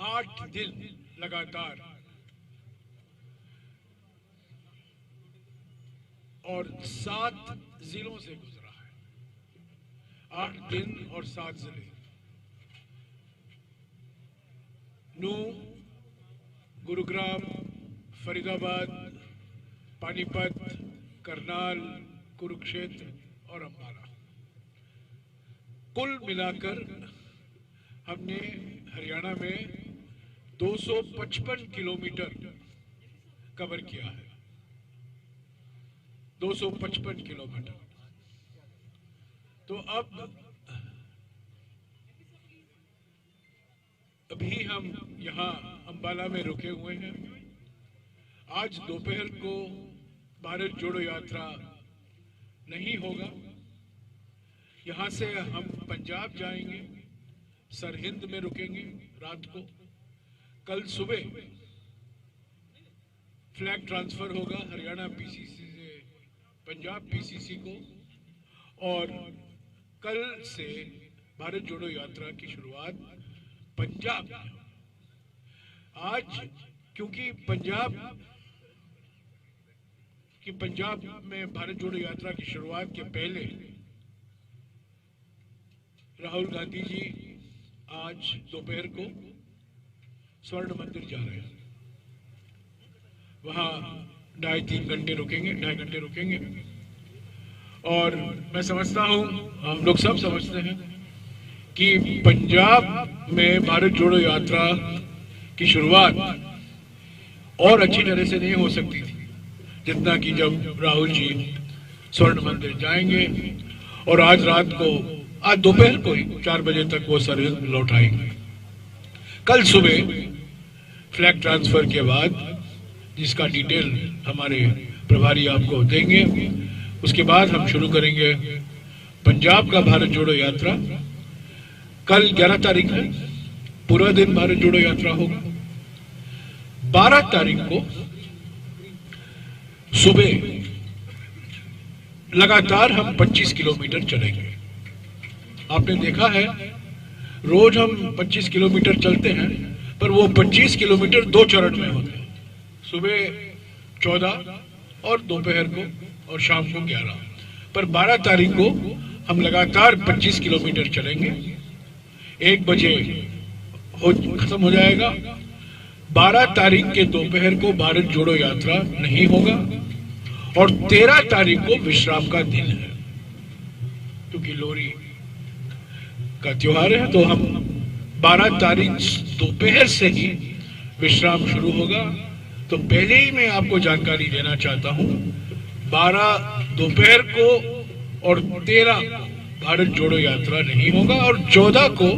8 दिन लगातार और 7 जिलों से गुजरा है। 8 दिन और 7 जिले, नूंह, गुरुग्राम, फरीदाबाद, पानीपत, करनाल, कुरुक्षेत्र और अंबाला। कुल मिलाकर हमने हरियाणा में 255 किलोमीटर कवर किया है। 255 किलोमीटर। तो अभी हम यहाँ अंबाला में रुके हुए हैं। आज दोपहर को भारत जोड़ो यात्रा नहीं होगा। यहाँ से हम पंजाब जाएंगे, सरहिंद में रुकेंगे रात को। कल सुबह फ्लैग ट्रांसफर होगा हरियाणा पीसीसी से पंजाब पीसीसी को, और कल से भारत जोड़ो यात्रा की शुरुआत पंजाब में। आज क्योंकि पंजाब में भारत जोड़ो यात्रा की शुरुआत के पहले राहुल गांधी जी आज दोपहर को स्वर्ण मंदिर जा रहे हैं। वहां 2.5-3 घंटे रुकेंगे, 2.5 घंटे रुकेंगे। और मैं समझता हूं, हम लोग सब समझते हैं कि पंजाब में भारत जोड़ो यात्रा की शुरुआत और अच्छी तरह से नहीं हो सकती थी जितना कि जब राहुल जी स्वर्ण मंदिर जाएंगे और आज दोपहर को ही 4 बजे तक वो सरहिंद लौट आएंगे। कल सुबह फ्लैग ट्रांसफर के बाद, जिसका डिटेल हमारे प्रभारी आपको देंगे, उसके बाद हम शुरू करेंगे पंजाब का भारत जोड़ो यात्रा। कल 11 तारीख है, पूरा दिन भारत जोड़ो यात्रा होगा। 12 तारीख को सुबह लगातार हम 25 किलोमीटर चलेंगे। आपने देखा है रोज हम 25 किलोमीटर चलते हैं, पर वो 25 किलोमीटर 2 चरण में होते हैं, सुबह 14 और दोपहर को और शाम को 11। पर 12 तारीख को हम लगातार 25 किलोमीटर चलेंगे। 1 बजे खत्म हो जाएगा। 12 तारीख के दोपहर को भारत जोड़ो यात्रा नहीं होगा और 13 तारीख को विश्राम का दिन है, क्योंकि लोहरी का त्योहार है। तो हम 12 तारीख दोपहर से ही विश्राम शुरू होगा। तो पहले ही मैं आपको जानकारी देना चाहता हूं, 12 दोपहर को और 13 भारत जोड़ो यात्रा नहीं होगा और 14 को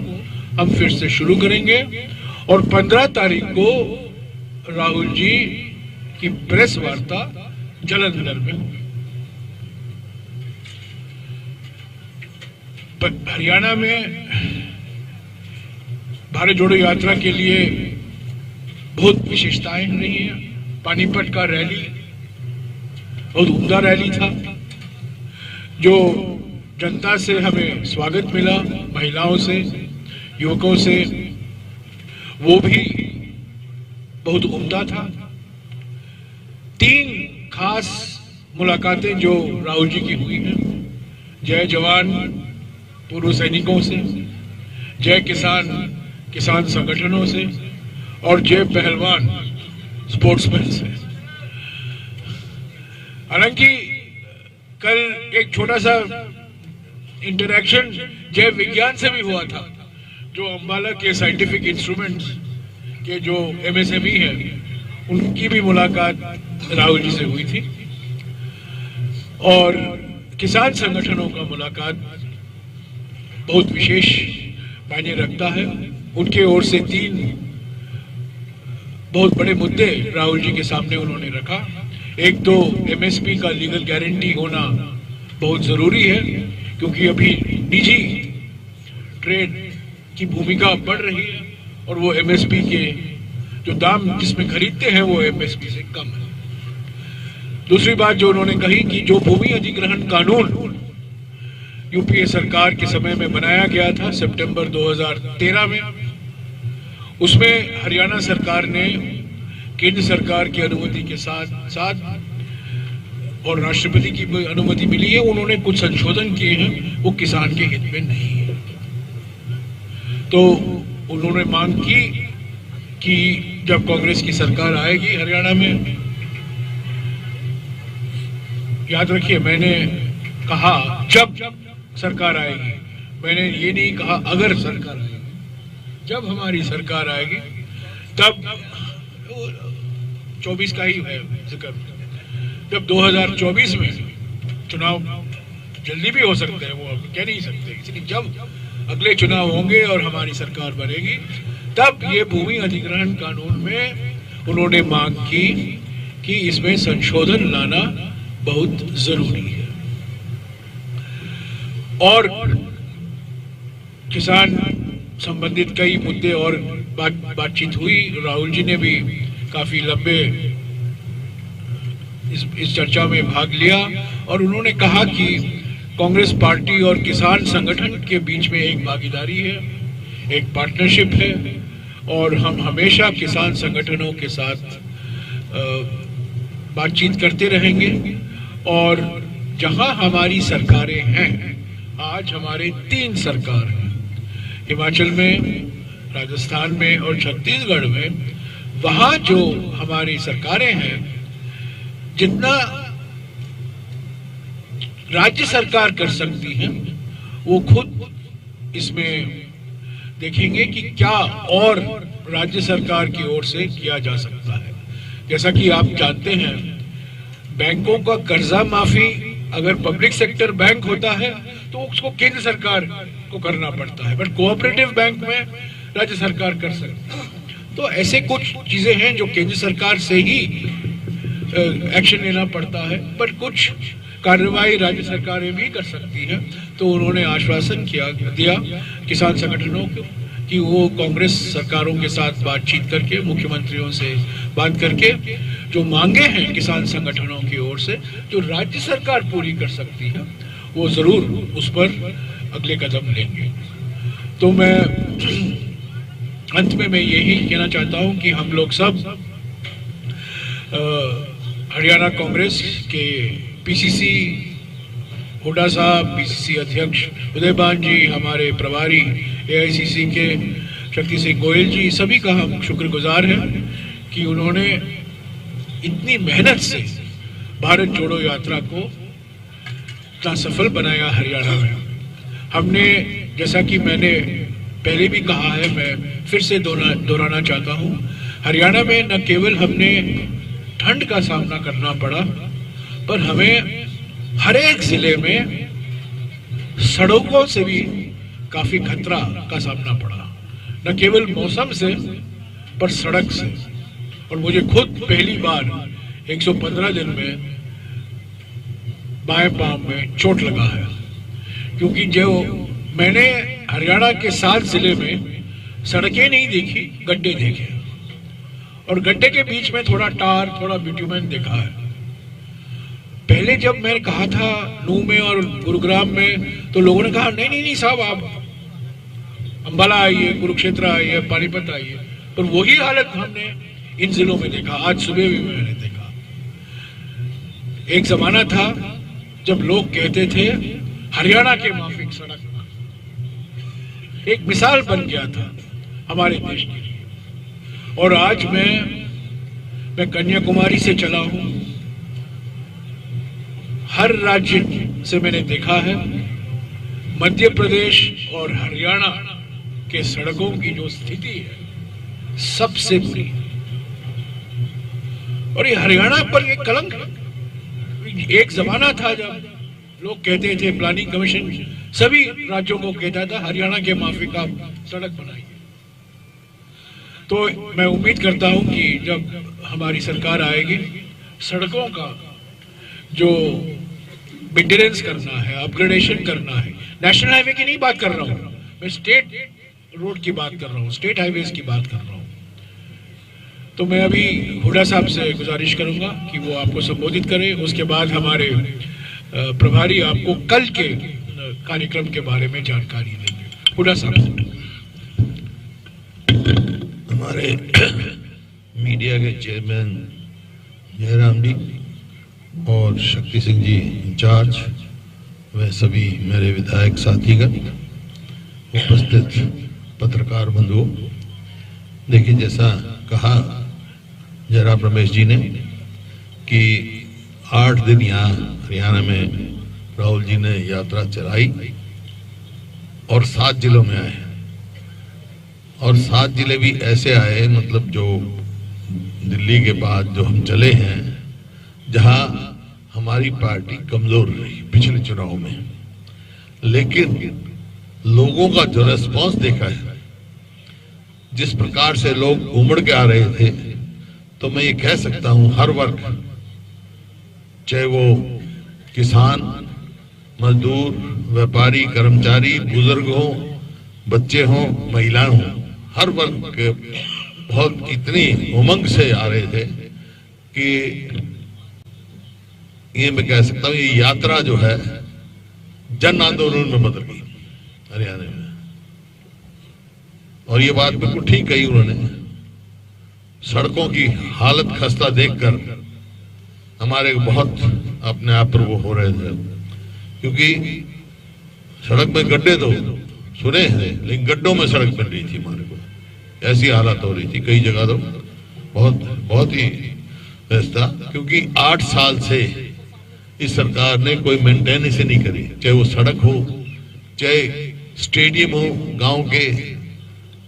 हम फिर से शुरू करेंगे और 15 तारीख को राहुल जी की प्रेस वार्ता जालंधर में होगी। हरियाणा में भारत जोड़ो यात्रा के लिए बहुत विशेषताएं रही हैं। पानीपत का रैली बहुत उम्दा रैली था, जो जनता से हमें स्वागत मिला, महिलाओं से, युवकों से, वो भी बहुत उम्दा था। 3 खास मुलाकातें जो राहुल जी की हुई हैं, जय जवान पूर्व सैनिकों से, जय किसान संगठनों से और जय पहलवान स्पोर्ट्समैन से। हालांकि कल एक छोटा सा इंटरैक्शन जय विज्ञान से भी हुआ था, जो अंबाला के साइंटिफिक इंस्ट्रूमेंट्स के जो MSME है, उनकी भी मुलाकात राहुल जी से हुई थी। और किसान संगठनों का मुलाकात बहुत विशेष मायने रखता है। उनके ओर से 3 बहुत बड़े मुद्दे राहुल जी के सामने उन्होंने रखा। एक तो MSP का लीगल गारंटी होना बहुत जरूरी है, क्योंकि अभी निजी ट्रेड की भूमिका बढ़ रही है और वो MSP के जो दाम जिसमें खरीदते हैं वो MSP से कम है। दूसरी बात जो उन्होंने कही कि जो भूमि अधिग्रहण कानून यूपीए सरकार के समय में बनाया गया था सितंबर 2013 में, उसमें हरियाणा सरकार ने केंद्र सरकार की अनुमति के साथ साथ और राष्ट्रपति की अनुमति मिली है, उन्होंने कुछ संशोधन किए हैं, वो किसान के हित में नहीं है। तो उन्होंने मांग की कि जब कांग्रेस की सरकार आएगी हरियाणा में, याद रखिए मैंने कहा जब सरकार आएगी, मैंने ये नहीं कहा अगर सरकार आएगी, जब हमारी सरकार आएगी तब 24 का ही है जिक्र, जब 2024 में चुनाव जल्दी भी हो सकते हैं, वो अब कह नहीं सकते, इसलिए जब अगले चुनाव होंगे और हमारी सरकार बनेगी तब ये भूमि अधिग्रहण कानून में उन्होंने मांग की कि इसमें संशोधन लाना बहुत जरूरी है। और किसान संबंधित कई मुद्दे और बातचीत हुई। राहुल जी ने भी काफी लंबे इस चर्चा में भाग लिया और उन्होंने कहा कि कांग्रेस पार्टी और किसान संगठन के बीच में एक भागीदारी है, एक पार्टनरशिप है और हम हमेशा किसान संगठनों के साथ बातचीत करते रहेंगे। और जहां हमारी सरकारें हैं, आज हमारे 3 सरकार हैं, हिमाचल में, राजस्थान में और छत्तीसगढ़ में, वहां जो हमारी सरकारें हैं, जितना राज्य सरकार कर सकती है वो खुद इसमें देखेंगे कि क्या और राज्य सरकार की ओर से किया जा सकता है। जैसा कि आप जानते हैं, बैंकों का कर्जा माफी अगर पब्लिक सेक्टर बैंक होता है तो उसको केंद्र सरकार को करना पड़ता है, बट कोऑपरेटिव बैंक में राज्य सरकार कर सकती है। तो ऐसे कुछ चीजें हैं जो केंद्र सरकार से ही एक्शन लेना पड़ता है, बट कुछ कार्रवाई राज्य सरकारें भी कर सकती हैं। तो उन्होंने आश्वासन दिया किसान संगठनों को कि वो कांग्रेस सरकारों के साथ बातचीत करके, मुख्यमंत्रियों से बात करके जो मांगे हैं किसान संगठनों की ओर से, जो राज्य सरकार पूरी कर सकती है, वो जरूर उस पर अगले कदम लेंगे। तो मैं अंत में यही कहना चाहता हूं कि हम लोग सब हरियाणा कांग्रेस के पीसीसी हुड्डा साहब, पीसीसी अध्यक्ष उदयभान जी, हमारे प्रभारी एआईसीसी के शक्ति सिंह गोयल जी, सभी का हम शुक्रगुजार हैं कि उन्होंने इतनी मेहनत से भारत जोड़ो यात्रा को इतना सफल बनाया हरियाणा में। हमने, जैसा कि मैंने पहले भी कहा है, मैं फिर से दोहराना चाहता हूँ, हरियाणा में न केवल हमने ठंड का सामना करना पड़ा, पर हमें हर एक जिले में सड़कों से भी काफी खतरा का सामना पड़ा, न केवल मौसम से पर सड़क से। और मुझे खुद पहली बार 115 दिन में बाएं पांव में चोट लगा है, क्योंकि जो मैंने हरियाणा के 7 जिले में सड़कें नहीं देखी, गड्ढे देखे, और गड्ढे के बीच में थोड़ा टार, थोड़ा बिट्यूमेन देखा है। पहले जब मैंने कहा था नूह में और गुरुग्राम में, तो लोगों ने कहा नहीं नहीं नहीं साहब, आप अंबाला आइए, कुरुक्षेत्र आइए, पानीपत आइए, पर वही हालत हमने इन जिलों में देखा। आज सुबह भी मैंने देखा। एक जमाना था जब लोग कहते थे हरियाणा के माफिक सड़क, एक मिसाल बन गया था हमारे देश के लिए। और आज मैं कन्याकुमारी से चला हूं, हर राज्य से मैंने देखा है, मध्य प्रदेश और हरियाणा के सड़कों की जो स्थिति है सबसे बुरी, और ये हरियाणा पर ये कलंक है। एक जमाना था जब लोग कहते थे, प्लानिंग कमीशन सभी राज्यों को कहता था हरियाणा के माफिक आप सड़क बनाइए। तो मैं उम्मीद करता हूं कि जब हमारी सरकार आएगी, सड़कों का जो मेंटेनेंस करना है, अपग्रेडेशन करना है, नेशनल हाईवे की नहीं बात कर रहा हूं मैं, स्टेट रोड की बात कर रहा हूं, स्टेट हाईवेज की बात कर रहा हूं। तो मैं अभी हुड्डा साहब से गुजारिश करूंगा कि वो आपको संबोधित करें, उसके बाद हमारे प्रभारी आपको कल के कार्यक्रम के बारे में जानकारी देंगे। हुड्डा साहब। हमारे मीडिया के चेयरमैन जयराम जी और शक्ति सिंह जी इंचार्ज, वह सभी मेरे विधायक साथीगण, उपस्थित पत्रकार बंधुओं, देखिए जैसा कहा जयराम रमेश जी ने कि 8 दिन यहाँ हरियाणा में राहुल जी ने यात्रा चलाई और 7 जिलों में आए, और 7 जिले भी ऐसे आए, मतलब जो दिल्ली के बाद जो हम चले हैं, जहां हमारी पार्टी कमजोर रही पिछले चुनाव में, लेकिन लोगों का जो रेस्पॉन्स देखा है, जिस प्रकार से लोग उमड़ के आ रहे थे, तो मैं ये कह सकता हूं हर वर्ग, चाहे वो किसान, मजदूर, व्यापारी, कर्मचारी, बुजुर्ग हो, बच्चे हों, महिलाएं हों, हर वर्ग के बहुत इतनी उमंग से आ रहे थे कि ये मैं कह सकता हूं ये यात्रा जो है जन आंदोलन में बदल गई हरियाणा में। और ये बात बिल्कुल ठीक कही उन्होंने। सड़कों की हालत खस्ता देखकर हमारे बहुत अपने आप पर वो हो रहे थे, क्योंकि सड़क में गड्ढे तो सुने हैं, लेकिन गड्ढों में सड़क बन रही थी हमारे को, ऐसी हालत हो रही थी कई जगह तो बहुत ही था, क्योंकि 8 साल से इस सरकार ने कोई मेंटेनेंस नहीं करी, चाहे वो सड़क हो, चाहे स्टेडियम हो गांव के,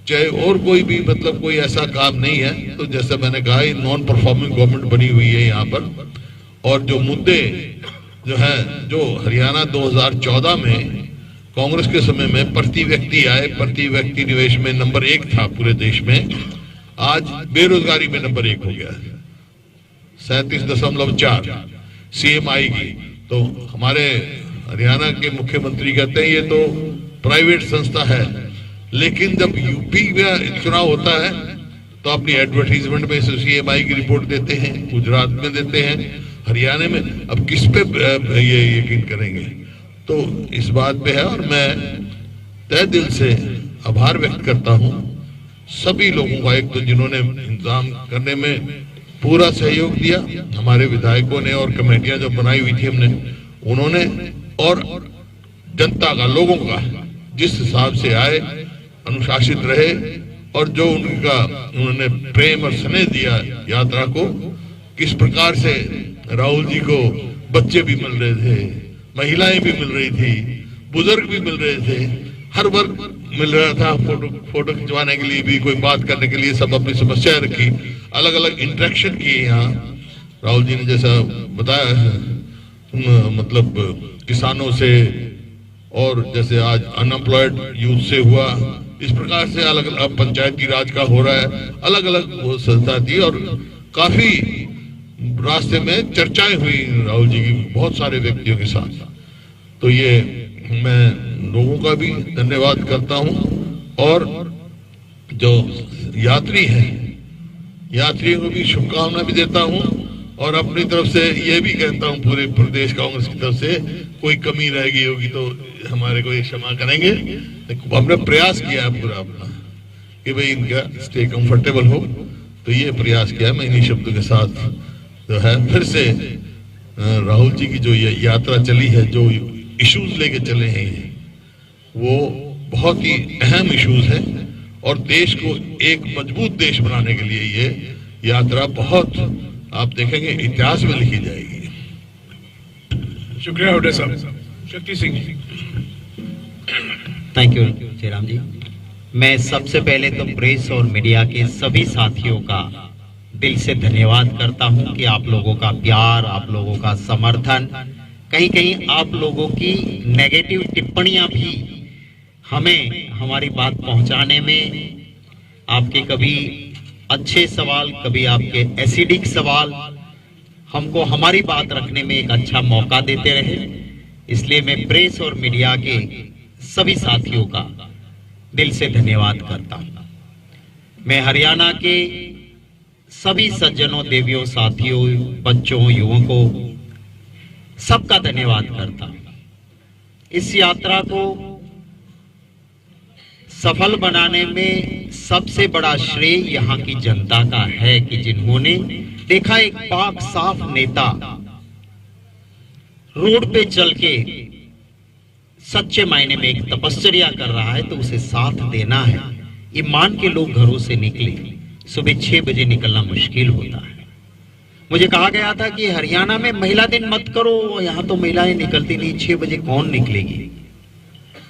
चाहे और कोई भी, मतलब कोई ऐसा काम नहीं है। तो जैसा मैंने कहा, नॉन परफॉर्मिंग गवर्नमेंट बनी हुई है यहाँ पर। और जो मुद्दे जो है, जो हरियाणा 2014 में कांग्रेस के समय में प्रति व्यक्ति आय, प्रति व्यक्ति निवेश में नंबर 1 था पूरे देश में, आज बेरोजगारी में नंबर 1 हो गया है, 37.4 सीएम आएगी। तो हमारे हरियाणा के मुख्यमंत्री कहते हैं ये तो प्राइवेट संस्था है, लेकिन जब यूपी में चुनाव होता है तो अपनी एडवर्टीजमेंट में सीएमआई की रिपोर्ट देते हैं, गुजरात में देते हैं, हरियाणा में। अब किस पे ये यकीन करेंगे? तो इस बात पे है, और मैं तहे दिल से आभार व्यक्त करता हूं सभी लोगों का, एक तो जिन्होंने इंतजाम करने में पूरा सहयोग दिया, हमारे विधायकों ने, और कमेटियां जो बनाई हुई थी हमने, उन्होंने, और जनता का, लोगों का जिस हिसाब से आए, अनुशासित रहे, और जो उन्होंने प्रेम और स्नेह दिया यात्रा को, किस प्रकार से राहुल जी को बच्चे भी मिल रहे थे, महिलाएं भी मिल रही थी, बुजुर्ग भी मिल रहे थे, हर वर्ग मिल रहा था। फोटो खिंचवाने के लिए भी, कोई बात करने के लिए, सब अपनी समस्याएं रखी, अलग अलग इंटरेक्शन किए। यहाँ राहुल जी ने जैसा बताया, मतलब किसानों से, और जैसे आज अनएम्प्लॉयड यूथ से हुआ, इस प्रकार से अलग अलग पंचायती राज का हो रहा है, अलग अलग वो संस्था थी, और काफी रास्ते में चर्चाएं हुई राहुल जी की बहुत सारे व्यक्तियों के साथ। तो ये मैं लोगों का भी धन्यवाद करता हूं, और जो यात्री हैं, यात्रियों को भी शुभकामना भी देता हूं, और अपनी तरफ से ये भी कहता हूं पूरे प्रदेश कांग्रेस की तरफ से, कोई कमी रह गई होगी तो हमारे को ये क्षमा करेंगे। हमने प्रयास किया है पूरा अपना कि भाई इनका स्टे कंफर्टेबल हो, तो ये प्रयास किया। मैं इन्हीं शब्दों के साथ जो है फिर से राहुल जी की जो ये यात्रा चली है, जो इश्यूज लेके चले हैं, वो बहुत ही अहम इश्यूज हैं, और देश को एक मजबूत देश बनाने के लिए ये यात्रा बहुत, आप देखेंगे, इतिहास में लिखी जाएगी। शुक्रिया हुड्डा साहब। शक्ति सिंह जी। थैंक यू जयराम जी। मैं सबसे पहले तो प्रेस और मीडिया के सभी साथियों का दिल से धन्यवाद करता हूं कि आप लोगों का प्यार, आप लोगों का समर्थन, कहीं कहीं आप लोगों की नेगेटिव टिप्पणियां भी हमें हमारी बात पहुंचाने में, आपके कभी अच्छे सवाल, कभी आपके एसिडिक सवाल हमको हमारी बात रखने में एक अच्छा मौका देते रहे। इसलिए मैं प्रेस और मीडिया के सभी साथियों का दिल से धन्यवाद करता हूं। मैं हरियाणा के सभी सज्जनों, देवियों, साथियों, बच्चों, युवकों, सबका धन्यवाद करता हूं। इस यात्रा को सफल बनाने में सबसे बड़ा श्रेय यहाँ की जनता का है कि जिन्होंने देखा एक पाक साफ नेता रोड पे चल के सच्चे मायने में एक तपस्या कर रहा है तो उसे साथ देना है, ये मान के लोग घरों से निकले। सुबह 6 बजे निकलना मुश्किल होता है। मुझे कहा गया था कि हरियाणा में महिला दिन मत करो, यहाँ तो महिलाएं निकलती नहीं, 6 बजे कौन निकलेगी।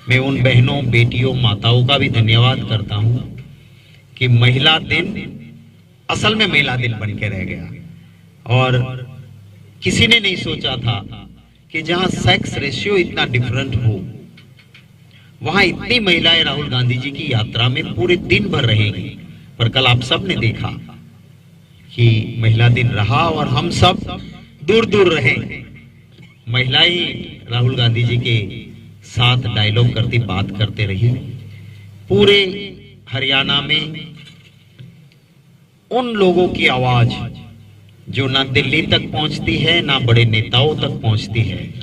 मैं उन बहनों, बेटियों, माताओं का भी धन्यवाद करता हूं कि महिला दिन असल में महिला दिन बन के रह गया। और किसी ने नहीं सोचा था कि जहां सेक्स रेशियो इतना डिफरेंट हो वहां इतनी महिलाएं राहुल गांधी जी की यात्रा में पूरे दिन भर रहेंगी। पर कल आप सब ने देखा कि महिला दिन रहा और हम सब दूर दूर रहे, महिलाएं राहुल गांधी जी के साथ डायलॉग करती, बात करते रही। पूरे हरियाणा में उन लोगों की आवाज जो ना दिल्ली तक पहुंचती है ना बड़े नेताओं तक पहुंचती है,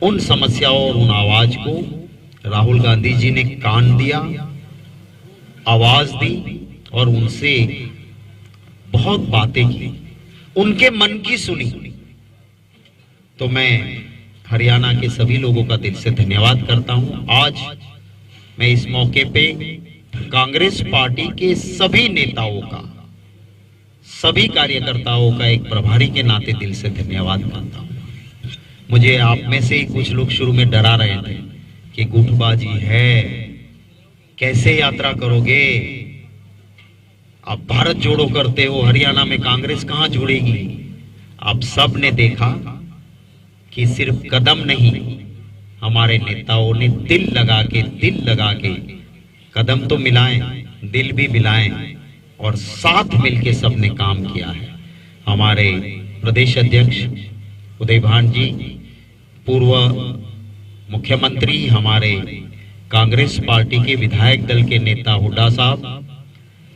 उन समस्याओं और उन आवाज को राहुल गांधी जी ने कान दिया, आवाज दी और उनसे बहुत बातें की, उनके मन की सुनी। तो मैं हरियाणा के सभी लोगों का दिल से धन्यवाद करता हूं। आज मैं इस मौके पे कांग्रेस पार्टी के सभी नेताओं का, सभी कार्यकर्ताओं का एक प्रभारी के नाते दिल से धन्यवाद करता हूं। मुझे आप में से ही कुछ लोग शुरू में डरा रहे थे कि गुटबाजी है, कैसे यात्रा करोगे, आप भारत जोड़ो करते हो, हरियाणा में कांग्रेस कहां जुड़ेगी। आप सब ने देखा कि सिर्फ कदम नहीं, हमारे नेताओं ने दिल लगा के कदम तो मिलाएं, दिल भी मिलाएं और साथ मिलके सबने काम किया है। हमारे प्रदेश अध्यक्ष उदय भान जी, पूर्व मुख्यमंत्री, हमारे कांग्रेस पार्टी के विधायक दल के नेता हुड्डा साहब,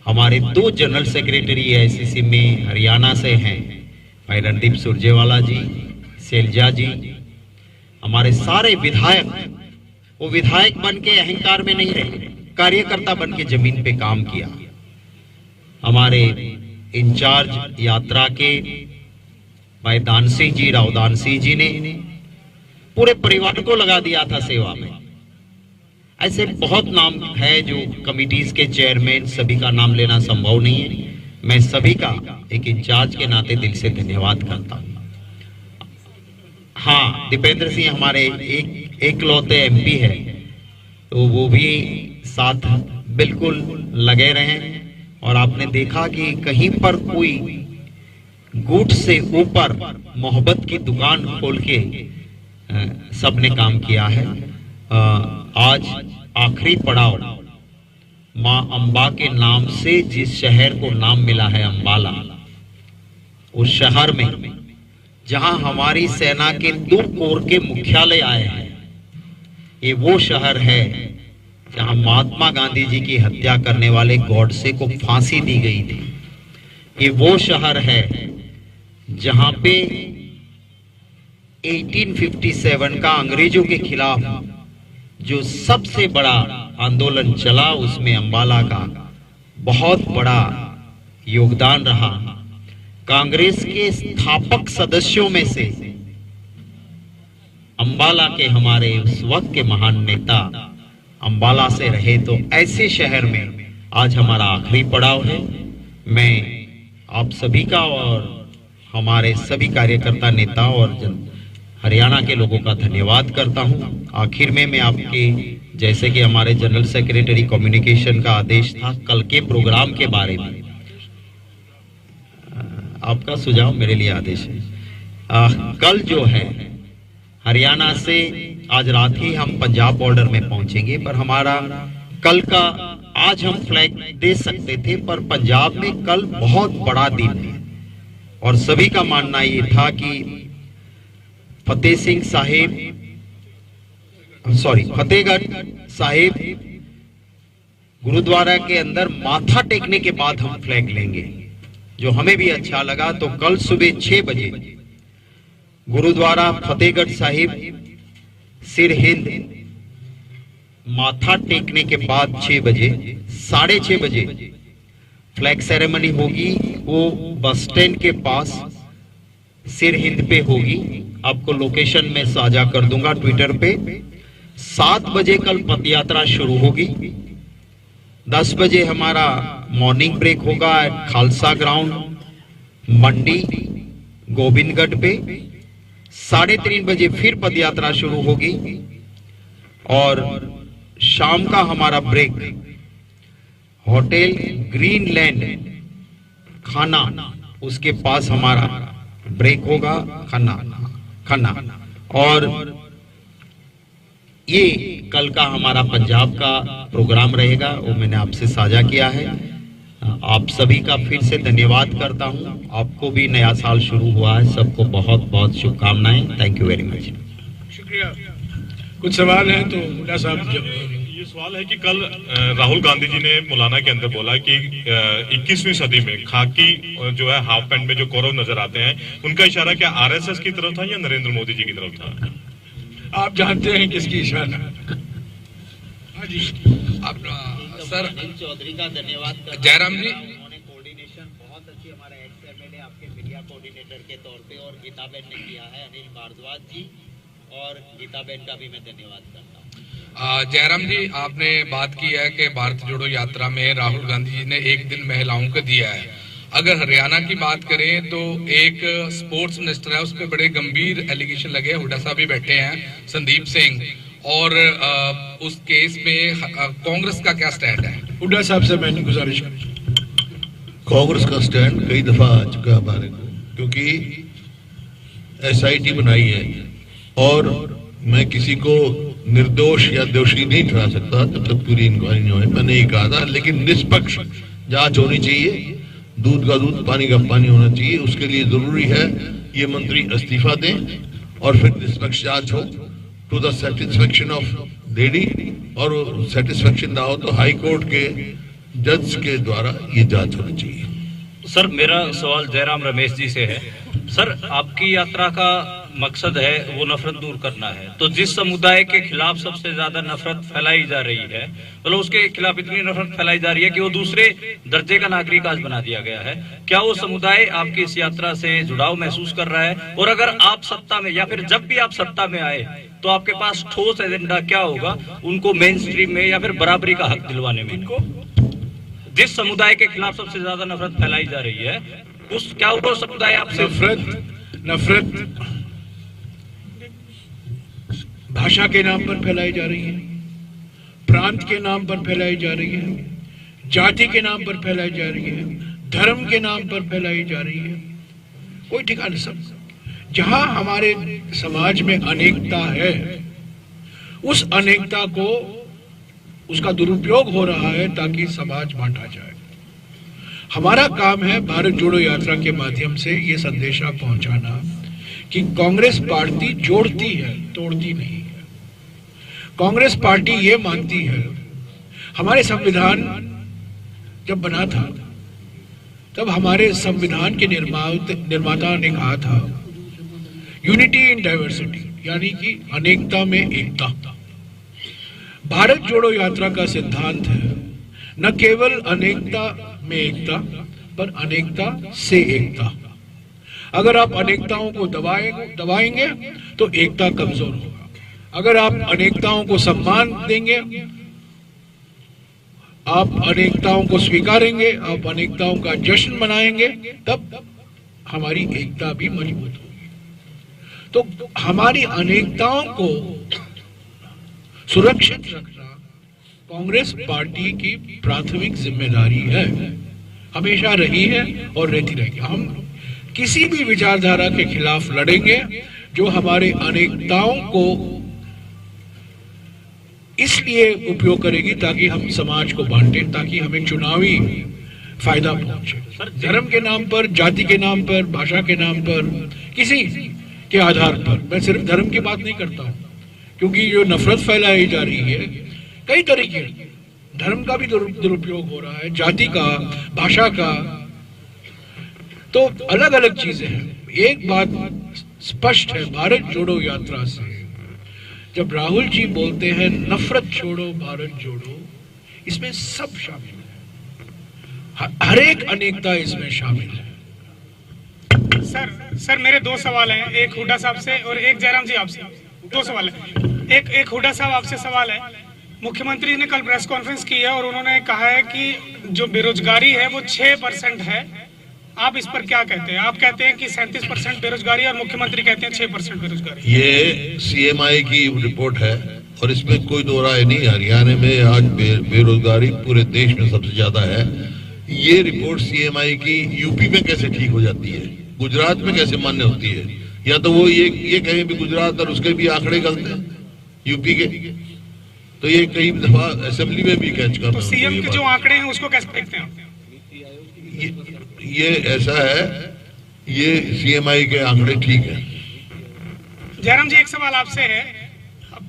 हमारे 2 जनरल सेक्रेटरी आईसीसी में हरियाणा से हैं, भाई रणदीप सुरजेवाला जी, शैलजा जी, हमारे सारे विधायक, वो विधायक बन के अहंकार में नहीं रहे, कार्यकर्ता बन के जमीन पे काम किया। हमारे इंचार्ज यात्रा के भाई दानसी जी, राव दानसी जी ने पूरे परिवार को लगा दिया था सेवा में। ऐसे बहुत नाम है जो कमिटीज के चेयरमैन, सभी का नाम लेना संभव नहीं है। मैं सभी का एक इंचार्ज के नाते दिल से धन्यवाद करता हूं। हाँ, दीपेंद्र सिंह हमारे एक लौते एमपी है, तो वो भी साथ बिल्कुल लगे रहे। और आपने देखा कि कहीं पर कोई गुट से ऊपर मोहब्बत की दुकान खोल के सबने काम किया है। आज आखिरी पड़ाव मां अंबा के नाम से जिस शहर को नाम मिला है अंबाला, उस शहर में जहां हमारी सेना के 2 कोर के मुख्यालय आए हैं, ये वो शहर है जहां महात्मा गांधी जी की हत्या करने वाले गॉडसे को फांसी दी गई थी। ये वो शहर है जहां पे 1857 का अंग्रेजों के खिलाफ जो सबसे बड़ा आंदोलन चला, उसमें अंबाला का बहुत बड़ा योगदान रहा। कांग्रेस के स्थापक सदस्यों में से अंबाला के हमारे उस वक्त के महान नेता अंबाला से रहे। तो ऐसे शहर में आज हमारा आखिरी पड़ाव है। मैं आप सभी का और हमारे सभी कार्यकर्ता, नेता और हरियाणा के लोगों का धन्यवाद करता हूं। आखिर में मैं आपके, जैसे कि हमारे जनरल सेक्रेटरी कम्युनिकेशन का आदेश था कल के प्रोग्राम के बारे में, आपका सुझाव मेरे लिए आदेश है। कल जो है हरियाणा से आज रात ही हम पंजाब बॉर्डर में पहुंचेंगे, पर हमारा कल का, आज हम फ्लैग दे सकते थे, पर पंजाब में कल बहुत बड़ा दिन है और सभी का मानना ये था कि फतेहगढ़ साहिब गुरुद्वारा के अंदर माथा टेकने के बाद हम फ्लैग लेंगे, जो हमें भी अच्छा लगा। तो कल सुबह 6 बजे गुरुद्वारा फतेहगढ़ साहिब सिर हिंद माथा टेकने के बाद 6 बजे, 6:30 बजे फ्लैग सेरेमनी होगी। वो बस स्टैंड के पास सिर हिंद पे होगी। आपको लोकेशन में साझा कर दूंगा ट्विटर पे। 7 बजे कल पद यात्रा शुरू होगी। 10 बजे हमारा मॉर्निंग ब्रेक होगा खालसा ग्राउंड मंडी गोविंदगढ़ पे। 3:30 बजे फिर पद यात्रा शुरू होगी और शाम का हमारा ब्रेक होटल ग्रीनलैंड खाना उसके पास हमारा ब्रेक होगा खाना। और ये कल का हमारा पंजाब का प्रोग्राम रहेगा, वो मैंने आपसे साझा किया है। आप सभी का फिर से धन्यवाद करता हूं। आपको भी नया साल शुरू हुआ है, सबको बहुत बहुत शुभकामनाएं। Thank you very much. शुक्रिया। कुछ सवाल हैं तो मुल्ला साहब। ये सवाल है कि कल राहुल गांधी जी ने मौलाना के अंदर बोला कि 21वीं सदी में खाकी जो है हाफ पैंट में जो कौरव नजर आते हैं, उनका इशारा क्या आरएसएस की तरफ था या नरेंद्र मोदी जी की तरफ था? आप जानते हैं किसकी इशारा? हाँ जी, आप सर चौधरी का धन्यवाद करता हूं। जयराम जी, उन्होंने कोऑर्डिनेशन बहुत अच्छी हमारे एक्स एमएलए आपके मीडिया कोऑर्डिनेटर के तौर पे और गीताबेन ने किया है, अनिल भारद्वाज जी और गीताबेन का भी मैं धन्यवाद करता हूं। जयराम जी, आपने बात की है कि भारत जोड़ो यात्रा में राहुल गांधी जी ने एक दिन महिलाओं को दिया है। अगर हरियाणा की बात करें तो एक स्पोर्ट्स मिनिस्टर है, उस पर बड़े गंभीर एलिगेशन लगे। हुड्डा साहब भी बैठे हैं, संदीप सिंह, और उस केस में कांग्रेस का क्या स्टैंड है? हुड्डा साहब से मैंने गुजारिश की। कांग्रेस का स्टैंड कई दफा आ चुका है हमारे को, क्योंकि एसआईटी बनाई है और मैं किसी को निर्दोष या दोषी नहीं ठहरा सकता जब तक पूरी इंक्वायरी नहीं हो। मैंने ये कहा था, लेकिन निष्पक्ष जांच होनी चाहिए, दूध का दूध पानी का पानी होना चाहिए। उसके लिए जरूरी है ये मंत्री इस्तीफा दें और फिर निष्पक्ष जांच हो to the satisfaction of lady, और सेटिस्फेक्शन ना हो तो हाई कोर्ट के जज के द्वारा ये जांच होनी चाहिए। सर, मेरा सवाल जयराम रमेश जी से है। सर, आपकी यात्रा का मकसद है वो नफरत दूर करना है, तो जिस समुदाय के खिलाफ सबसे ज्यादा नफरत फैलाई जा रही है, मतलब उसके खिलाफ इतनी नफरत फैलाई जा रही है कि वो दूसरे दर्जे का नागरिक आज बना दिया गया है, क्या वो समुदाय आपकी इस यात्रा से जुड़ाव महसूस कर रहा है? और अगर आप सत्ता में या फिर जब भी आप सत्ता में आए तो आपके पास ठोस एजेंडा क्या होगा उनको मेन स्ट्रीम में या फिर बराबरी का हक दिलवाने में? जिस समुदाय के खिलाफ सबसे ज्यादा नफरत फैलाई जा रही है, उस क्या वो समुदाय आपसे नफरत भाषा के नाम पर फैलाई जा रही है, प्रांत के नाम पर फैलाई जा रही है, जाति के नाम पर फैलाई जा रही है, धर्म के नाम पर फैलाई जा रही है, कोई ठिकाना सब। जहां हमारे समाज में अनेकता है, उस अनेकता को उसका दुरुपयोग हो रहा है ताकि समाज बांटा जाए। हमारा काम है भारत जोड़ो यात्रा के माध्यम से ये संदेशा पहुंचाना कि कांग्रेस पार्टी जोड़ती है, तोड़ती नहीं है। कांग्रेस पार्टी ये मानती है, हमारे संविधान जब बना था तब हमारे संविधान के निर्माता ने कहा था यूनिटी इन डाइवर्सिटी, यानी कि अनेकता में एकता। भारत जोड़ो यात्रा का सिद्धांत है न केवल अनेकता में एकता, पर अनेकता से एकता। अगर आप अनेकताओं को दबाएंगे तो एकता कमजोर होगा। अगर आप अनेकताओं को सम्मान देंगे, आप अनेकताओं को स्वीकारेंगे, आप अनेकताओं का जश्न मनाएंगे, तब हमारी एकता भी मजबूत होगी। तो हमारी अनेकताओं को सुरक्षित रखना कांग्रेस पार्टी की प्राथमिक जिम्मेदारी है, हमेशा रही है और रहती रहेगी। हम किसी भी विचारधारा के खिलाफ लड़ेंगे जो हमारे अनेकताओं को इसलिए उपयोग करेगी ताकि हम समाज को बांटे, ताकि हमें चुनावी फायदा पहुंचे। धर्म के नाम पर, जाति के नाम पर, भाषा के नाम पर, किसी के आधार पर, मैं सिर्फ धर्म की बात नहीं करता हूं, क्योंकि जो नफरत फैलाई जा रही है कई तरीके, धर्म का भी दुरुपयोग हो रहा है, जाति का, भाषा का, तो अलग अलग चीजें हैं। एक बात स्पष्ट है, भारत जोड़ो यात्रा से जब राहुल जी बोलते हैं नफरत छोड़ो भारत जोड़ो, इसमें सब शामिल है, हर एक अनेकता इसमें शामिल है। सर मेरे दो सवाल हैं, एक हुड्डा साहब से और एक जयराम जी आपसे। दो सवाल है। एक हुड्डा साहब आपसे सवाल है। मुख्यमंत्री ने कल प्रेस कॉन्फ्रेंस की है और उन्होंने कहा है कि जो बेरोजगारी है वो 6% है। आप इस पर क्या कहते हैं? आप कहते हैं कि 37% बेरोजगारी और मुख्यमंत्री कहते हैं 6% बेरोजगारी। ये CMI की रिपोर्ट है और इसमें कोई दो राय नहीं। हरियाणा में आज बेरोजगारी पूरे देश में सबसे ज्यादा है। ये रिपोर्ट CMI की यूपी में कैसे ठीक हो जाती है, गुजरात में कैसे मान्य होती है? या तो वो ये कहें भी गुजरात और उसके भी आंकड़े गलत हैं यूपी के, तो ये कई दफा असेंबली में भी कैच करना। तो सीएम के जो आंकड़े हैं उसको कैसे देखते हैं? ये ऐसा है, ये CMI के आंकड़े ठीक है। जयराम जी एक सवाल आपसे है।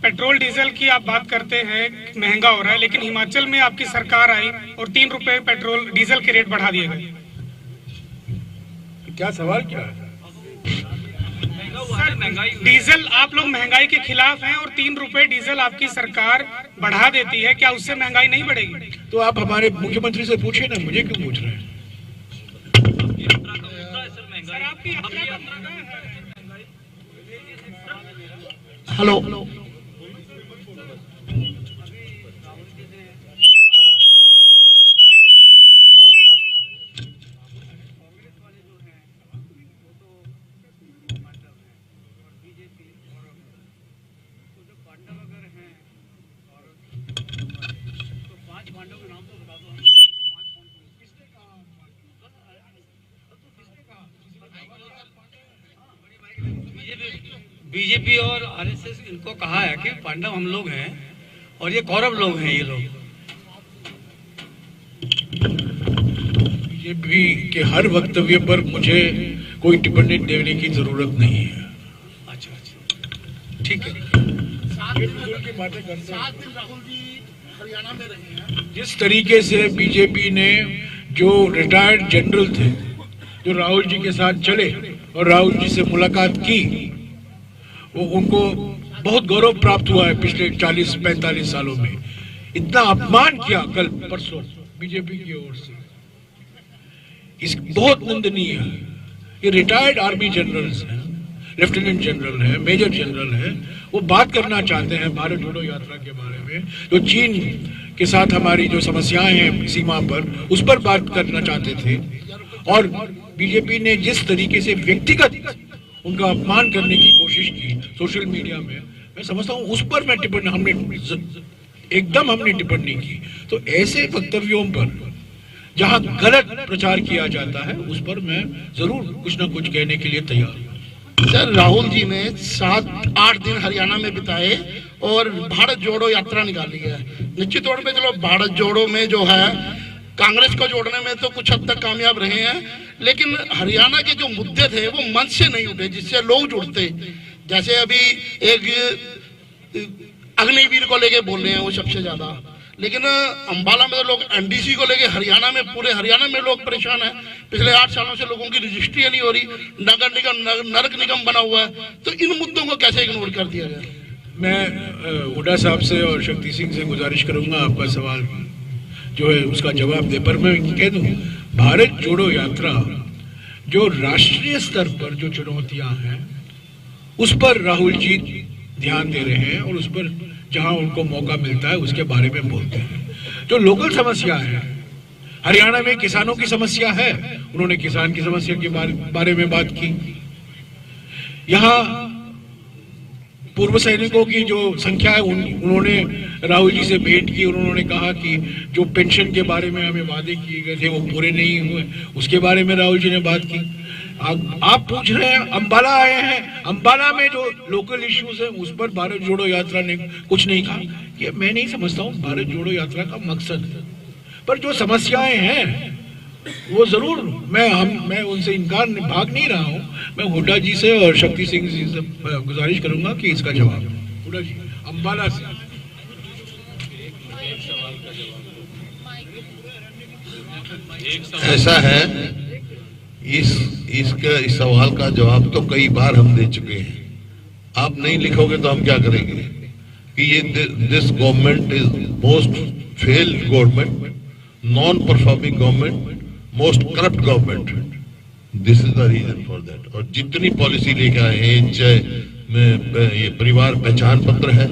पेट्रोल डीजल की आप बात करते हैं महंगा हो रहा है, लेकिन हिमाचल में आपकी सरकार आई और 3 रुपए पेट्रोल डीजल के रेट बढ़ा दिए गए। क्या सवाल क्या है? डीजल आप लोग महंगाई के खिलाफ हैं और 3 रुपए डीजल आपकी सरकार बढ़ा देती है, क्या उससे महंगाई नहीं बढ़ेगी? तो आप हमारे मुख्यमंत्री से पूछे ना, मुझे क्यों पूछ रहे हैं? हेलो, बीजेपी और आरएसएस इनको कहा है कि पांडव हम लोग हैं और ये कौरव लोग हैं। ये लोग बीजेपी के हर वक्तव्य पर मुझे कोई टिप्पणी देने की जरूरत नहीं है। अच्छा, ठीक है। राहुल जी हरियाणा में रहे हैं। जिस तरीके से बीजेपी ने जो रिटायर्ड जनरल थे जो राहुल जी के साथ चले और राहुल जी से मुलाकात की, वो उनको बहुत गौरव प्राप्त हुआ है पिछले 40-45 सालों में। इतना अपमान किया कल परसों बीजेपी की ओर से, इस बहुत निंदनीय है। ये रिटायर्ड आर्मी जनरल्स हैं, लेफ्टिनेंट जनरल है, मेजर जनरल है, वो बात करना चाहते हैं भारत जोड़ो यात्रा के बारे में, जो चीन के साथ हमारी जो समस्याएं हैं सीमा पर, उस पर बात करना चाहते थे। और बीजेपी ने जिस तरीके से व्यक्तिगत उनका अपमान करने की कोशिश की सोशल मीडिया में, मैं समझता हूं उस पर मैं टिप्पणी हमने टिप्पणी की। तो ऐसे वक्तव्यों पर जहां गलत प्रचार किया जाता है उस पर मैं जरूर कुछ ना कुछ कहने के लिए तैयार हूं। सर राहुल जी ने 7-8 दिन हरियाणा में बिताए और भारत जोड़ो यात्रा निकाली है। निश्चित तौर पे चलो भारत जोड़ो में जो है कांग्रेस को जोड़ने में तो कुछ हद तक कामयाब रहे हैं, लेकिन हरियाणा के जो मुद्दे थे वो मंच से नहीं उठे जिससे लोग जुड़ते। जैसे अभी एक अग्निवीर को लेके बोल रहे हैं वो सबसे ज्यादा, लेकिन अंबाला में तो लोग एनडीसी को लेके हरियाणा में, पूरे हरियाणा में लोग परेशान हैं। पिछले 8 सालों से लोगों की रजिस्ट्री नहीं हो रही, नगर निगम नरक निगम बना हुआ है, तो इन मुद्दों को कैसे इग्नोर कर दिया गया? मैं हुड्डा साहब से और शक्ति सिंह से गुजारिश करूंगा आपका सवाल जो है उसका जवाब दे, पर मैं कह दूं भारत जोड़ो यात्रा जो राष्ट्रीय स्तर पर जो चुनौतियां हैं उस पर राहुल जी ध्यान दे रहे हैं और उस पर जहां उनको मौका मिलता है उसके बारे में बोलते हैं। जो लोकल समस्या है, हरियाणा में किसानों की समस्या है, उन्होंने किसान की समस्या के बारे में बात की। यहाँ पूर्व सैनिकों की जो संख्या है उन्होंने राहुल जी से भेंट की और उन्होंने कहा कि जो पेंशन के बारे में हमें वादे किए गए थे वो पूरे नहीं हुए, उसके बारे में राहुल जी ने बात की। आप पूछ रहे हैं अंबाला आए हैं, अंबाला में जो लोकल इश्यूज है उस पर भारत जोड़ो यात्रा ने कुछ नहीं कहा। ये मैं नहीं समझता हूँ भारत जोड़ो यात्रा का मकसद है, पर जो समस्याएं हैं वो जरूर मैं उनसे इनकार भाग नहीं रहा हूँ। मैं हुड्डा जी से और शक्ति सिंह जी से गुजारिश करूंगा कि इसका जवाब हुड्डा जी अंबाला से। ऐसा है, इस सवाल का जवाब तो कई बार हम दे चुके हैं। आप नहीं लिखोगे तो हम क्या करेंगे? कि ये this government is most failed government, non performing government, most corrupt government. This is the reason for that. और जितनी पॉलिसी लेके आए हैं, चाहे ये परिवार पहचान पत्र है,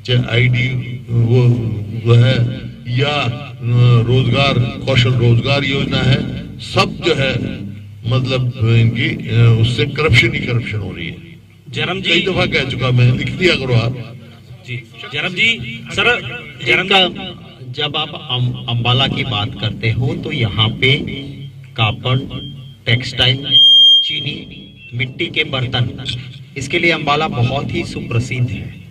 चाहे आईडी वो है, या रोजगार कौशल रोजगार योजना है, सब जो है मतलब इनकी उससे करप्शन ही करप्शन हो रही है। जयराम जी कई दफा कह चुका मैं, लिख दिया करो आप जी। जयराम जी सर, जयराम इनका जब आप अंबाला की बात करते हो तो यहाँ पे कापड़, टेक्सटाइल, चीनी, मिट्टी के बर्तन, इसके लिए अंबाला बहुत ही सुप्रसिद्ध है।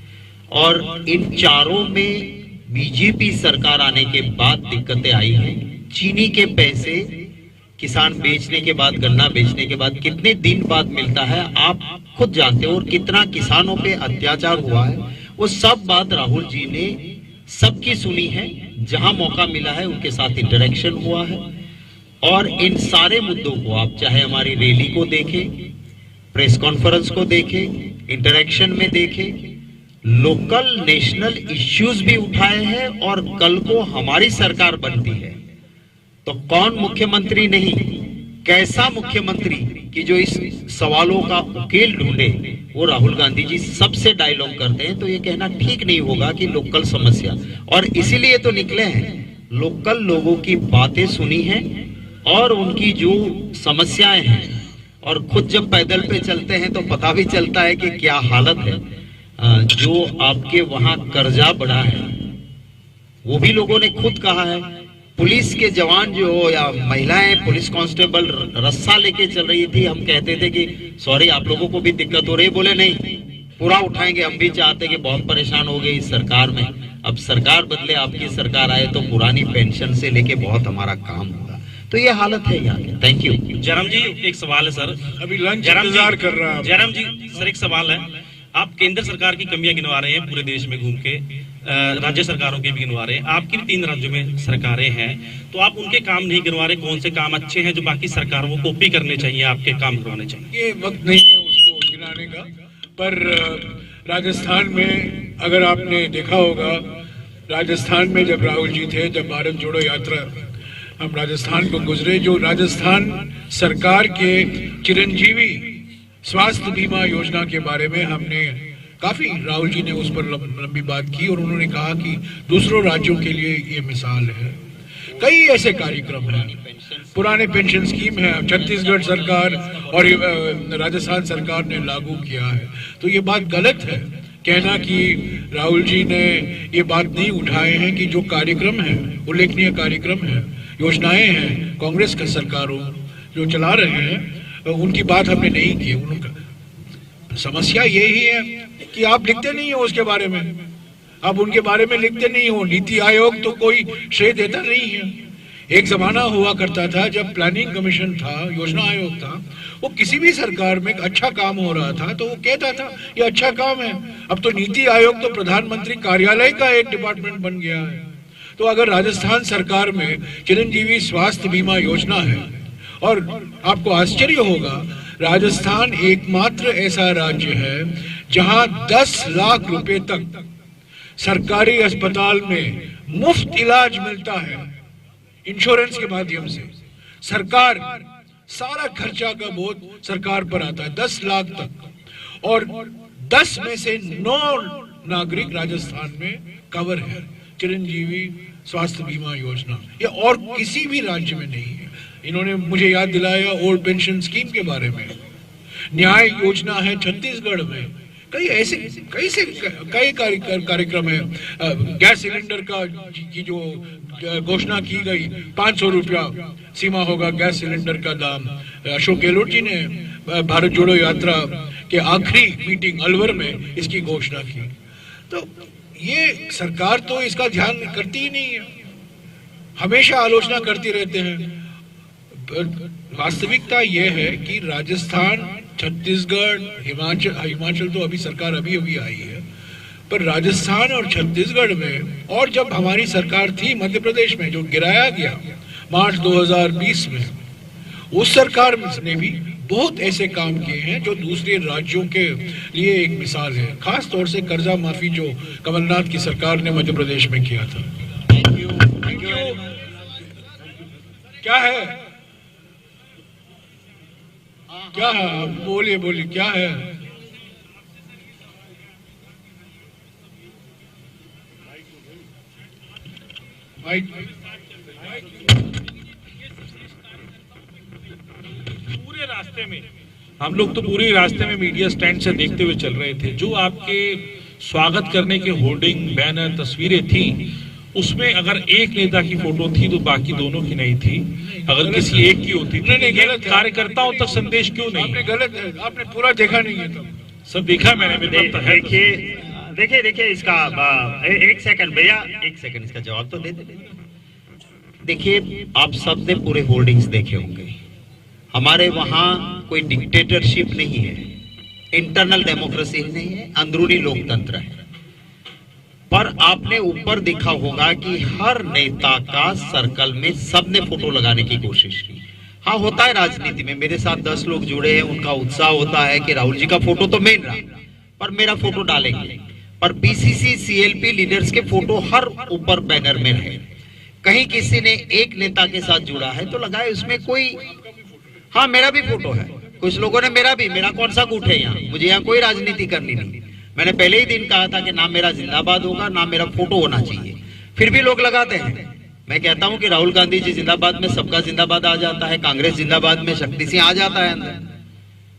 और इन चारों में बीजेपी सरकार आने के बाद दिक्कतें आई हैं। चीनी के पैसे किसान बेचने के बाद, गन्ना बेचने के बाद कितने दिन बाद मिलता है आप खुद जानते हो, और कितना किसानों पे अत्याचार हुआ है, वो सब बात राहुल जी ने सबकी सुनी है। जहां मौका मिला है उनके साथ इंटरेक्शन हुआ है, और इन सारे मुद्दों को आप चाहे हमारी रैली को देखें, प्रेस कॉन्फ्रेंस को देखें, इंटरेक्शन में देखें, लोकल नेशनल इश्यूज भी उठाए हैं। और कल को हमारी सरकार बनती है तो कौन मुख्यमंत्री नहीं, कैसा मुख्यमंत्री कि जो इस सवालों का उकेल ढूंढे, वो राहुल गांधी जी सबसे डायलॉग करते हैं। तो ये कहना ठीक नहीं होगा कि लोकल समस्या, और इसीलिए तो निकले हैं, लोकल लोगों की बातें सुनी हैं और उनकी जो समस्याएं हैं, और खुद जब पैदल पे चलते हैं तो पता भी चलता है कि क्या हालत है। जो आपके वहां कर्जा बढ़ा है वो भी लोगों ने खुद कहा है। पुलिस के जवान जो हो या महिलाएं, पुलिस कांस्टेबल रस्सा लेके चल रही थी, हम कहते थे कि सॉरी आप लोगों को भी दिक्कत हो रही है, बोले नहीं पूरा उठाएंगे, हम भी चाहते कि बहुत परेशान हो गए इस सरकार में, अब सरकार बदले, आपकी सरकार आए तो पुरानी पेंशन से लेके बहुत हमारा काम होगा। तो ये हालत है यहाँ की। Thank you. जयराम जी एक सवाल है सर, अभी लंच इंतजार कर रहा है। जयराम जी सर एक सवाल है, आप केंद्र सरकार की कमियां गिनवा रहे हैं पूरे देश में घूम के, राज्य सरकारों के भी गिनवा रहे हैं, आपकी भी 3 राज्यों में सरकारें हैं, तो आप उनके काम नहीं गिनवा रहे, कौन से काम अच्छे हैं जो बाकी सरकारों को कॉपी करने चाहिए, आपके काम करवाने चाहिए? ये वक्त नहीं है उसको गिनाने का, पर राजस्थान में अगर आपने देखा होगा, राजस्थान में जब राहुल जी थे, जब भारत जोड़ो यात्रा हम राजस्थान को गुजरे, जो राजस्थान सरकार के चिरंजीवी स्वास्थ्य बीमा योजना के बारे में हमने काफी, राहुल जी ने उस पर लंबी बात की और उन्होंने कहा कि दूसरों राज्यों के लिए ये मिसाल है। कई ऐसे कार्यक्रम हैं, पुराने पेंशन स्कीम है, छत्तीसगढ़ सरकार और राजस्थान सरकार ने लागू किया है। तो ये बात गलत है कहना कि राहुल जी ने ये बात नहीं उठाए हैं कि जो कार्यक्रम है, उल्लेखनीय कार्यक्रम है, योजनाएं हैं, कांग्रेस की सरकारों जो चला रहे हैं, उनकी बात हमने नहीं की। उनका समस्या यही है कि आप लिखते नहीं हो उसके बारे में, आप उनके बारे में लिखते नहीं हो। नीति आयोग तो कोई श्रेय देता नहीं है। एक जमाना हुआ करता था जब प्लानिंग कमीशन था, योजना आयोग था, वो किसी भी सरकार में अच्छा काम हो रहा था तो वो कहता था ये अच्छा काम है। अब तो नीति आयोग तो प्रधानमंत्री कार्यालय का एक डिपार्टमेंट बन गया है। तो अगर राजस्थान सरकार में चिरंजीवी स्वास्थ्य बीमा योजना है, और आपको आश्चर्य होगा, राजस्थान एकमात्र ऐसा राज्य है जहां 10 लाख रुपए तक सरकारी अस्पताल में मुफ्त इलाज मिलता है इंश्योरेंस के माध्यम से। सरकार सारा खर्चा का बोझ सरकार पर आता है 10 लाख तक, और 10 में से 9 नागरिक राजस्थान में कवर है चिरंजीवी स्वास्थ्य बीमा योजना। ये और किसी भी राज्य में नहीं है। इन्होंने मुझे याद दिलाया ओल्ड पेंशन स्कीम के बारे में। न्याय योजना है छत्तीसगढ़ में, कई कार्यक्रम है। गैस सिलेंडर का की जो घोषणा की गई, 500 रुपया सीमा होगा गैस सिलेंडर का दाम। अशोक गहलोत जी ने भारत जोड़ो यात्रा के आखिरी मीटिंग अलवर में इसकी घोषणा की। तो ये सरकार तो इसका ध्यान करती ही नहीं है, हमेशा आलोचना करती रहते हैं। वास्तविकता यह है कि राजस्थान, छत्तीसगढ़, हिमाचल तो अभी सरकार अभी आई है, पर राजस्थान और छत्तीसगढ़ में, और जब हमारी सरकार थी मध्य प्रदेश में जो गिराया गया मार्च 2020 में, उस सरकार ने भी बहुत ऐसे काम किए हैं जो दूसरे राज्यों के लिए एक मिसाल है, खास तौर से कर्जा माफी जो कमलनाथ की सरकार ने मध्य प्रदेश में किया था। Thank you. क्या है, क्या है, बोलिए बोलिए, क्या है? पूरे रास्ते में हम लोग तो पूरे रास्ते में मीडिया स्टैंड से देखते हुए चल रहे थे। जो आपके स्वागत करने के होर्डिंग, बैनर, तस्वीरें थी, उसमें अगर एक नेता की फोटो थी तो बाकी दोनों की नहीं थी। अगर किसी एक की होती तो नहीं, कार्यकर्ताओं तक संदेश क्यों नहीं? आपने गलत है, आपने पूरा देखा नहीं है। तो सर देखा मैंने। देखिए इसका एक सेकंड भैया, एक सेकंड इसका जवाब तो दे दे। देखिए आप सब ने पूरे होर्डिंग्स देखे होंगे। हमारे वहां कोई डिक्टेटरशिप नहीं है, इंटरनल डेमोक्रेसी नहीं है, अंदरूनी लोकतंत्र है। पर आपने ऊपर देखा होगा कि हर नेता का सर्कल में सबने फोटो लगाने की कोशिश की। हाँ, होता है राजनीति में, मेरे साथ 10 लोग जुड़े हैं, उनका उत्साह होता है कि राहुल जी का फोटो तो मेन रहा, पर मेरा फोटो डालेंगे। पर बीसीसी सीएलपी लीडर्स के फोटो हर ऊपर बैनर में रहे। कहीं किसी ने एक नेता के साथ जुड़ा है तो लगाए उसमें कोई, हाँ मेरा भी फोटो है, कुछ लोगों ने मेरा कौन सा गुट है यहाँ, मुझे यहाँ कोई राजनीति करनी नहीं। मैंने पहले ही दिन कहा था कि ना मेरा जिंदाबाद होगा ना मेरा फोटो होना चाहिए, फिर भी लोग लगाते हैं। मैं कहता हूं कि राहुल गांधी जी जिंदाबाद में सबका जिंदाबाद आ जाता है, कांग्रेस जिंदाबाद में शक्ति सिंह आ जाता है अंदर।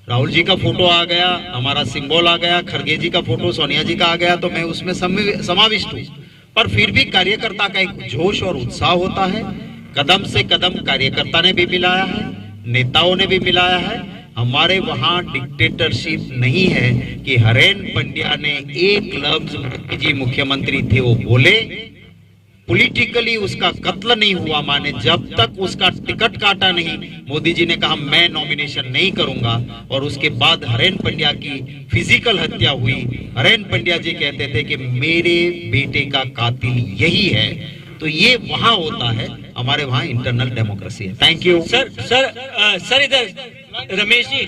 राहुल जी का फोटो आ गया, हमारा सिंबल आ गया, खड़गे जी का फोटो, सोनिया जी का आ गया, तो मैं उसमें समाविष्ट हूँ। पर फिर भी कार्यकर्ता का एक जोश और उत्साह होता है। कदम से कदम कार्यकर्ता ने भी मिलाया है, नेताओं ने भी मिलाया है। हमारे वहां डिक्टेटरशिप नहीं है कि हरेन पंड्या ने एक लफ्ज मोदी जी मुख्यमंत्री थे वो बोले, पॉलिटिकली उसका कत्ल नहीं हुआ, माने जब तक उसका टिकट काटा नहीं, मोदी जी ने कहा मैं नॉमिनेशन नहीं करूंगा, और उसके बाद हरेन पंड्या की फिजिकल हत्या हुई। हरेन पंड्या जी कहते थे कि मेरे बेटे का कातिल यही है। तो ये वहां होता है, हमारे वहां इंटरनल डेमोक्रेसी है। थैंक यू सर इधर रमेश जी।